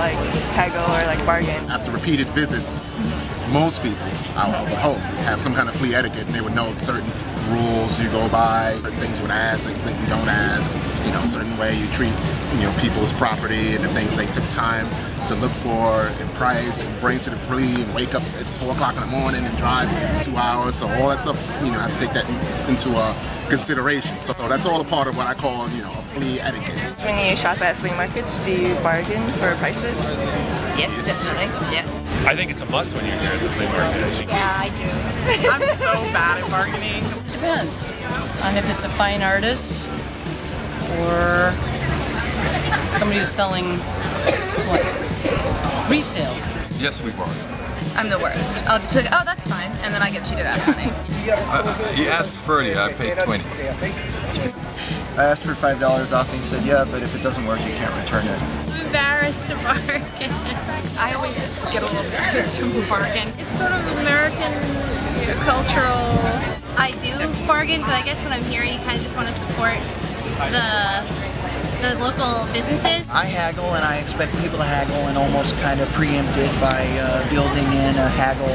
like haggle or like bargain. After repeated visits, most people, I would hope, have some kind of flea etiquette, and they would know certain rules you go by, things you would ask, things that you don't ask, you know, certain way you treat, you know, people's property and the things they took time to look for and price and bring to the flea and wake up at 4 o'clock in the morning and drive 2 hours. So all that stuff, you know, I have to take that into consideration. So that's all a part of what I call, you know, a flea etiquette. When you shop at flea markets, do you bargain for prices? Yes, definitely. Yes. I think it's a must when you're here at the flea market. Yeah, I do. I'm so bad at bargaining. Depends on if it's a fine artist or somebody who's selling what? Resale. Yes, we bargain. I'm the worst. I'll just be like, oh, that's fine, and then I get cheated out of money. He asked 30, I paid 20. I asked for $5 off and he said, yeah, but if it doesn't work, you can't return it. I'm embarrassed to bargain. I always get a little bit pissed when we bargain. It's sort of American, you know, cultural. I do bargain, but I guess what I'm hearing, you kind of just want to support the local businesses. I haggle, and I expect people to haggle, and almost kind of preempt it by building in a haggle,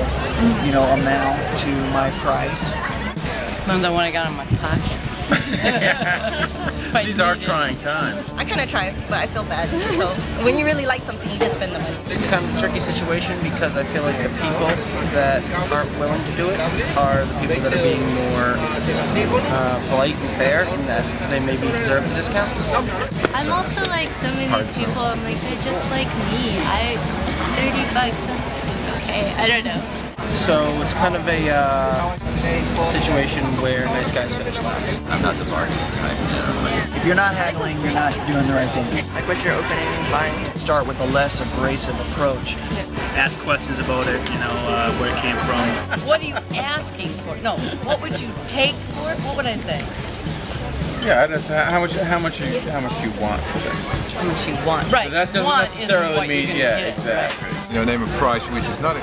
you know, amount to my price. Depends on what I got in my pocket. These are trying times. I kind of try, but I feel bad. So when you really like something, you just spend the money. It's kind of a tricky situation because I feel like the people that aren't willing to do it are the people that are being more polite and fair, in that they maybe deserve the discounts. I'm also like some of these people, I'm like, they're just like me. $30, that's okay. I don't know. So it's kind of a situation where nice guys finish last. I'm not the bargaining type generally. If you're not haggling, you're not doing the right thing. Like what's your opening line? Start with a less abrasive approach. Ask questions about it, you know, where it came from. What are you asking for? No, what would you take for it? What would I say? Yeah, that's how much you want for this. How much you want. Right. So that doesn't necessarily mean, yeah, exactly. Right. You know, name a price, which is not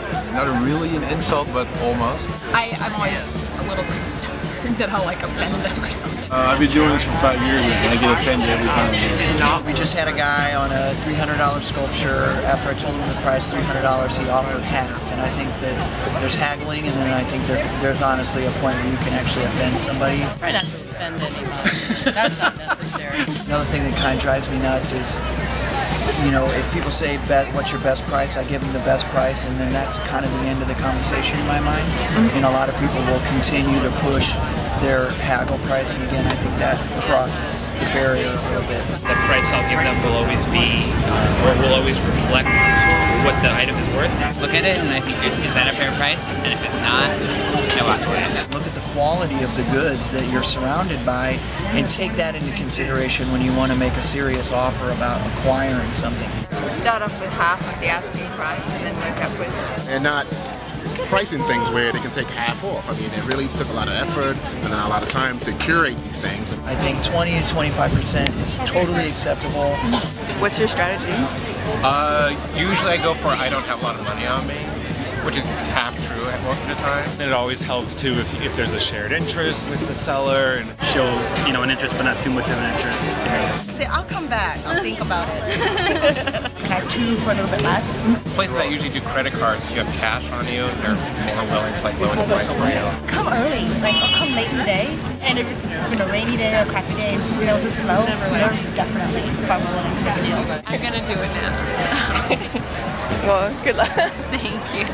really an insult, but almost. I'm always a little concerned that I'll like offend them or something. I've been doing this for 5 years and I get offended every time. We just had a guy on a $300 sculpture. After I told him the price, $300, he offered half. And I think that there's haggling, and then I think there's honestly a point where you can actually offend somebody. Try not to offend anybody. That's not necessary. Another thing that kind of drives me nuts is, you know, if people say, what's your best price, I give them the best price, and then that's kind of the end of the conversation in my mind. And a lot of people will continue to push their haggle price, and again, I think that crosses the barrier a little bit. The price I'll give them will always be, or will always reflect what the item is worth. Look at it and I think, is that a fair price? And if it's not, no walk away. Look at the quality of the goods that you're surrounded by, and take that into consideration when you want to make a serious offer about acquiring something. Start off with half of the asking price and then work upwards. And not pricing things where they can take half off. I mean, it really took a lot of effort and a lot of time to curate these things. I think 20 to 25% is totally acceptable. What's your strategy? Usually I go for I don't have a lot of money on me, which is half true most of the time. And it always helps too if there's a shared interest with the seller and show, you know, an interest but not too much of an interest. Say, I'll come back. I'll think about it. Can I have two for a little bit less? Places that usually do credit cards, if you have cash on you, they're more willing to like lower the price for you. Come early, like come late in the day. And if it's been a rainy day or a crappy day and sales are slow, we're definitely probably willing to make a deal. I'm gonna do it now. Well, good luck. Thank you.